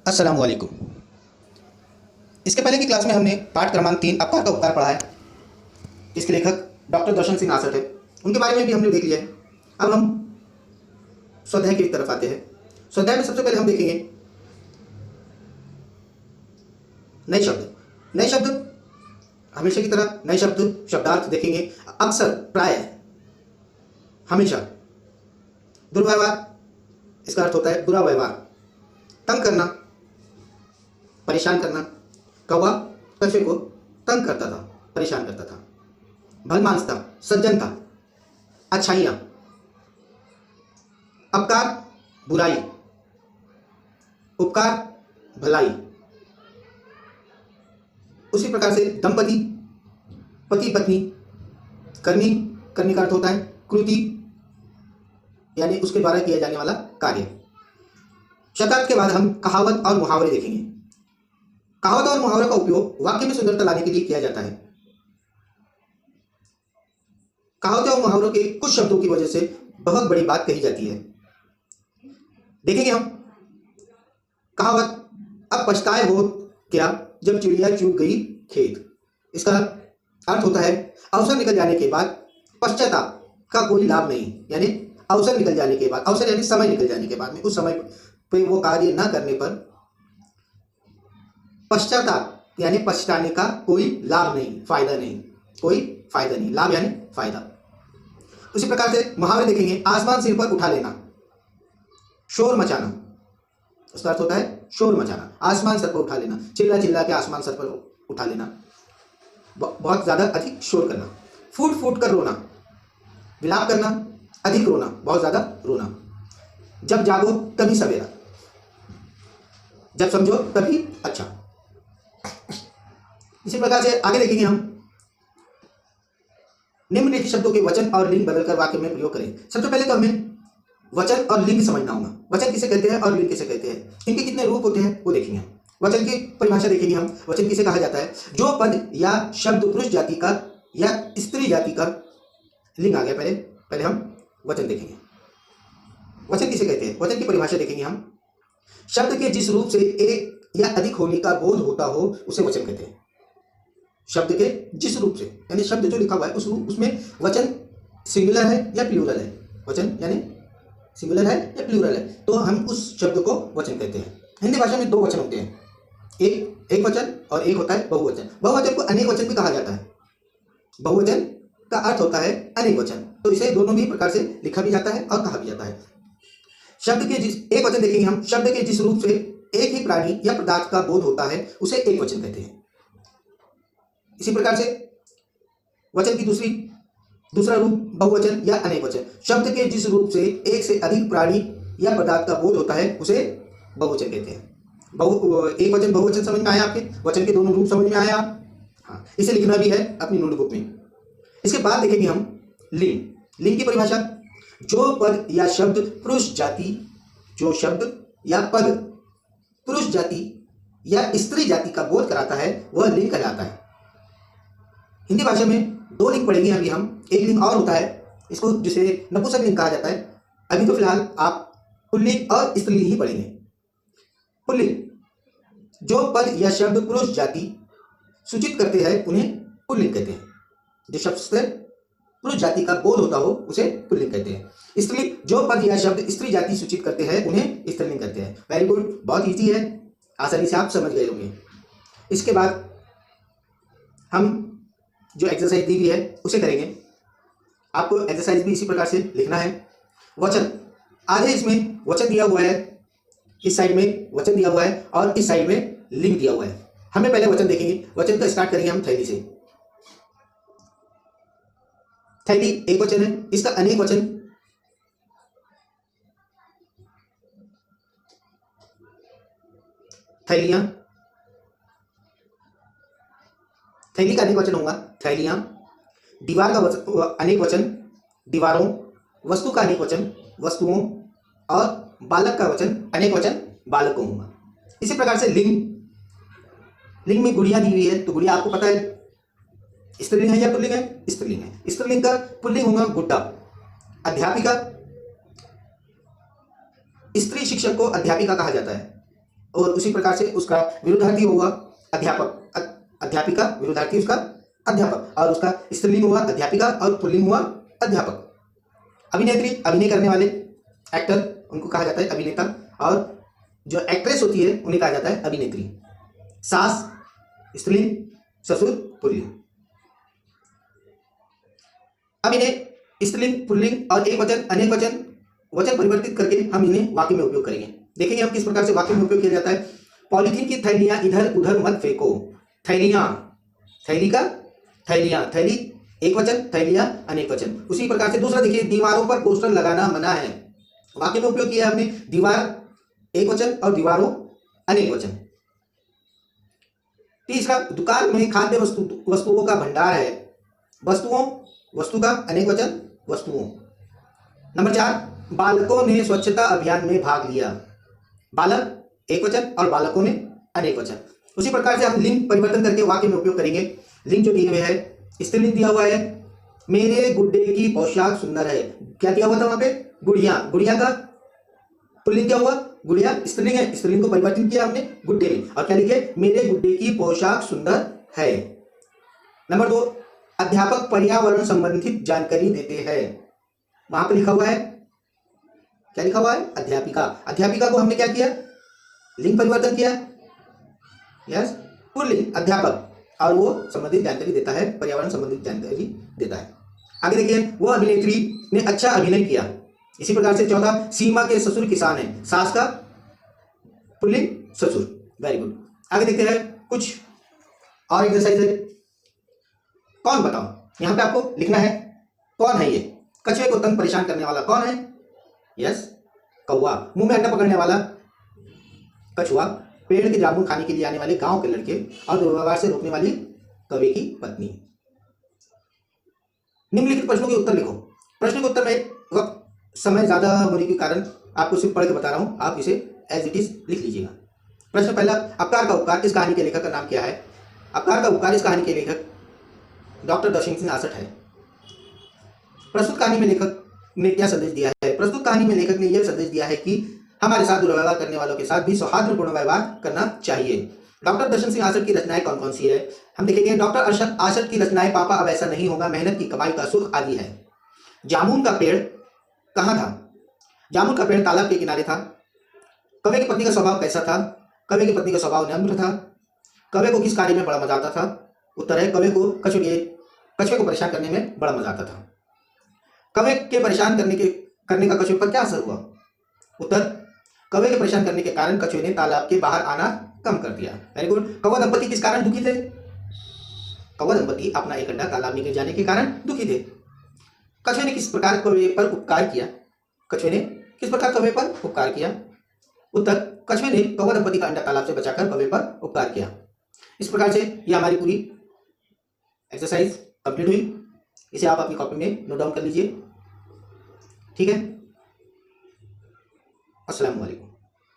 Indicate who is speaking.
Speaker 1: अस्सलाम वालेकुम। इसके पहले की क्लास में हमने पाठ क्रमांक 3 अपकार का उपकार पढ़ा है। इसके लेखक डॉक्टर दर्शन सिंह आसट है, उनके बारे में भी हमने देख लिया है। अब हम स्वाध्याय की तरफ आते हैं। स्वाध्याय में सबसे पहले हम देखेंगे नए शब्द। नए शब्द हमेशा की तरह नए शब्द शब्दार्थ देखेंगे। अक्सर, प्राय, हमेशा। दुर्व्यवहार, इसका अर्थ होता है बुरा व्यवहार। तंग करना, परेशान करना। कौवा कछुए को तंग करता था, परेशान करता था। भलमानसता, सज्जनता, अच्छाइयाँ। अपकार, बुराई। उपकार, भलाई। उसी प्रकार से दंपति, पति पत्नी। करनी, करने का अर्थ होता है कृति, यानी उसके द्वारा किया जाने वाला कार्य। शब्दार्थ के बाद हम कहावत और मुहावरे देखेंगे। कहावत और मुहावरे का उपयोग वाक्य में सुंदरता लाने के लिए किया जाता है। कहावतें और मुहावरों के कुछ शब्दों की वजह से बहुत बड़ी बात कही जाती है। देखेंगे हम कहावत, अब पछताए हो क्या जब चिड़िया चुग गई खेत। इसका अर्थ होता है अवसर निकल जाने के बाद पश्चाताप का कोई लाभ नहीं। यानी अवसर निकल जाने के बाद, अवसर यानी समय निकल जाने के बाद में, उस समय पे वो कार्य न करने पर पश्चाताप यानी पछताने का कोई लाभ नहीं, फायदा नहीं, कोई फायदा नहीं। लाभ यानी फायदा। उसी प्रकार से मुहावरे देखेंगे। आसमान सिर पर उठा लेना, शोर मचाना। उसका अर्थ होता है शोर मचाना, आसमान सर पर उठा लेना, चिल्ला चिल्ला के आसमान सर पर उठा लेना, बहुत ज्यादा अधिक शोर करना। फूट फूट कर रोना, विलाप करना, अधिक रोना, बहुत ज्यादा रोना। जब जागो तभी सवेरा, जब समझो तभी अच्छा। इसी प्रकार से आगे देखेंगे हम निम्नलिखित शब्दों के वचन और लिंग बदलकर वाक्य में प्रयोग करें। सबसे पहले तो हमें वचन और लिंग समझना होगा। वचन किसे कहते हैं और लिंग किसे कहते हैं, इनके कितने रूप होते हैं वो देखेंगे। वचन की परिभाषा देखेंगे हम। वचन किसे कहा जाता है, जो पद या शब्द पुरुष जाति का या स्त्री जाति का, लिंग आ गया पहले, पहले हम वचन देखेंगे। वचन किसे कहते हैं, वचन की परिभाषा देखेंगे हम। शब्द के जिस रूप से एक या अधिक होने का बोध होता हो उसे वचन कहते हैं। शब्द के जिस रूप से, यानी शब्द जो लिखा हुआ है उस रूप, उसमें वचन सिंगुलर है या प्लूरल है। वचन यानी सिंगुलर है या प्लूरल है, तो हम उस शब्द को वचन कहते हैं। हिंदी भाषा में दो वचन होते हैं, एक वचन और एक होता है बहुवचन। बहुवचन को अनेक वचन भी कहा जाता है। बहुवचन का अर्थ होता है अनेक वचन, तो इसे दोनों भी प्रकार से लिखा भी जाता है और कहा भी जाता है। शब्द के जिस, एक वचन देखेंगे हम। शब्द के जिस रूप से एक ही प्राणी या पदार्थ का बोध होता है उसे एक वचन कहते हैं। इसी प्रकार से वचन की दूसरा रूप बहुवचन या अनेक वचन। शब्द के जिस रूप से एक से अधिक प्राणी या पदार्थ का बोध होता है उसे बहुवचन कहते हैं। एक वचन बहुवचन समझ में आया आपके, वचन के दोनों रूप समझ में आया। हाँ, इसे लिखना भी है अपनी नोटबुक में। इसके बाद देखेंगे हम लिंग। लिंग की परिभाषा, जो पद या शब्द पुरुष जाति, जो शब्द या पद पुरुष जाति या स्त्री जाति का बोध कराता है वह लिंग कहलाता है। हिंदी भाषा में दो लिंग पढ़ेंगे अभी हम। एक लिंग और होता है, इसको जिसे नपुंसक लिंग कहा जाता है। अभी तो फिलहाल आप पुल्लिंग और स्त्रीलिंग ही पढ़ेंगे। पुल्लिंग, जो पद या शब्द पुरुष जाति सूचित करते हैं उन्हें पुल्लिंग कहते हैं। जो शब्द से पुरुष जाति का बोध होता हो उसे पुल्लिंग कहते हैं। स्त्रीलिंग, जो पद या शब्द स्त्री जाति सूचित करते हैं उन्हें स्त्रीलिंग कहते हैं। वेरी गुड, बहुत इजी है, आसानी से आप समझ गए होंगे। इसके बाद हम जो एक्सरसाइज दी हुई है उसे करेंगे। आपको एक्सरसाइज भी इसी प्रकार से लिखना है। वचन, आधे इसमें वचन दिया हुआ है, इस साइड में वचन दिया हुआ है और इस साइड में लिंग दिया हुआ है। हमें पहले वचन देखेंगे। वचन का स्टार्ट करेंगे हम थैली से। थैली एक वचन है, इसका अनेक वचन थैलियां। थैली का अनेक वचन होगा थैलियां। दीवार का अनेक वचन दीवारों। वस्तु का अनेक वचन वस्तुओं। और बालक का वचन अनेक वचन बालकों होगा। इसी प्रकार से लिंग, लिंग में गुड़िया दी हुई है, तो गुड़िया आपको पता है स्त्रीलिंग है या पुल्लिंग है, स्त्रीलिंग है। स्त्रीलिंग का पुल्लिंग होगा गुड्डा। अध्यापिका, स्त्री शिक्षक को अध्यापिका कहा जाता है। और उसी प्रकार से उसका विरुद्धार्थी होगा अध्यापक, अध्यापिका, विरुद्धार्थी उसका अध्यापक, और उसका स्त्रीलिंग हुआ अध्यापिका और पुल्लिंग हुआ अध्यापक। अभिनेत्री, अभिनय करने वाले एक्टर, उनको कहा जाता है अभिनेता, और जो एक्ट्रेस होती है उन्हें कहा जाता है अभिनेत्री। सास स्त्रीलिंग, ससुर पुल्लिंग। अभिनय स्त्रीलिंग, पुल्लिंग और एक वचन, अनेक वचन, वचन परिवर्तित करके हम इन्हें वाक्य में उपयोग करेंगे। देखेंगे हम किस प्रकार से वाक्य में उपयोग किया जाता है। पॉलीथीन की थैलियां इधर उधर मत फेंको। थैलियां, थैली का थैलियां, थैली एक वचन, थैलियां अनेक वचन। उसी प्रकार से दूसरा देखिए, दीवारों पर पोस्टर लगाना मना है। वाक्य में उपयोग किया हमने दीवार एक वचन और दीवारों अनेक वचन। तीसरा, दुकान में खाद्य वस्तुओं का भंडार है। वस्तुओं, वस्तु का अनेक वचन, वस्तुओं। नंबर 4, बालकों ने स्वच्छता अभियान में भाग लिया। बालक एक वचन और बालकों ने अनेक वचन। उसी प्रकार से हम लिंग परिवर्तन करके वाक्य में उपयोग करेंगे। लिंग जो दिए हुए है, स्त्रीलिंग दिया हुआ है, मेरे गुड्डे की पोशाक सुंदर है। क्या दिया हुआ था वहां पे? गुड़िया। गुड़िया का पुल्लिंग क्या हुआ? गुड़िया स्त्रीलिंग है, स्त्रीलिंग को परिवर्तित किया हमने गुड्डे में, और क्या लिखे? मेरे गुड्डे की पोशाक सुंदर है। नंबर 2, अध्यापक पर्यावरण संबंधित जानकारी देते हैं। वहां पर लिखा हुआ है, क्या लिखा हुआ है? अध्यापिका। अध्यापिका को हमने क्या किया? लिंग परिवर्तन किया, यस, पुल्लिंग अध्यापक, और वो संबंधित जानकारी देता है, पर्यावरण संबंधित जानकारी देता है। आगे देखिए, वो अभिनेत्री ने अच्छा अभिनय किया। इसी प्रकार से 14, सीमा के ससुर किसान है। सास का पुल्लिंग ससुर। Very good. आगे देखते हैं कुछ और एक्सरसाइज है। कौन बताओ, यहां पे आपको लिखना है कौन है ये। कछुए को तंग परेशान करने वाला कौन है? यस, कौवा। मुंह में अंडा पकड़ने वाला कछुआ। पेड़ के जामुन खाने के लिए आने वाले गांव के लड़के, और दुर्व्यवहार से रोकने वाली कौवे की पत्नी। निम्नलिखित प्रश्नों के उत्तर लिखो। प्रश्न के उत्तर में वक्त समय ज्यादा होने के कारण आपको सिर्फ पढ़ के बता रहा हूं, आप इसे एज इट इज लिख लीजिएगा। प्रश्न पहला, अपकार का उपकार इस कहानी के लेखक का नाम क्या है? अपकार का उपकार इस कहानी के लेखक डॉक्टर दर्शन सिंह आसठ है। प्रस्तुत कहानी में लेखक ने क्या संदेश दिया है? प्रस्तुत कहानी में लेखक ने यह संदेश दिया है कि हमारे साथ दुर्व्यवहार करने वालों के साथ भी सौहार्दपूर्ण व्यवहार करना चाहिए। डॉक्टर दर्शन सिंह आसठ की रचनाएं कौन कौन सी है? हम देखेंगे, डॉक्टर अरशद आसठ की रचनाएं पापा अब ऐसा नहीं होगा, मेहनत की कमाई का सुख आदि है। जामुन का पेड़ कहाँ था? जामुन का पेड़ तालाब के किनारे था। कौवे की पत्नी का स्वभाव कैसा था? कौवे की पत्नी का स्वभाव नम्र था। कौवे को किस कार्य में बड़ा मजा आता था? उत्तर है, कौवे को कछुए को परेशान करने में बड़ा मजा आता था। कौवे के परेशान करने का कछुए पर क्या असर हुआ? उत्तर, कौवे के परेशान करने के कारण कछुए ने तालाब के बाहर आना कम कर दिया। Very good. कौवा दंपति किस कारण दुखी थे? कौवा दंपति अपना एक अंडा तालाब में गिर जाने के कारण दुखी थे। कछुए ने किस प्रकार कौवे पर उपकार किया? कछुए ने किस प्रकार कौवे पर उपकार किया? उत्तर, कछुए ने कौवा दंपति का अंडा तालाब से बचाकर कौवे पर उपकार किया। इस प्रकार से यह हमारी पूरी एक्सरसाइज कंप्लीट हुई। इसे आप अपनी कॉपी में नोट डाउन कर लीजिए। ठीक है, अस्सलाम वालेकुम।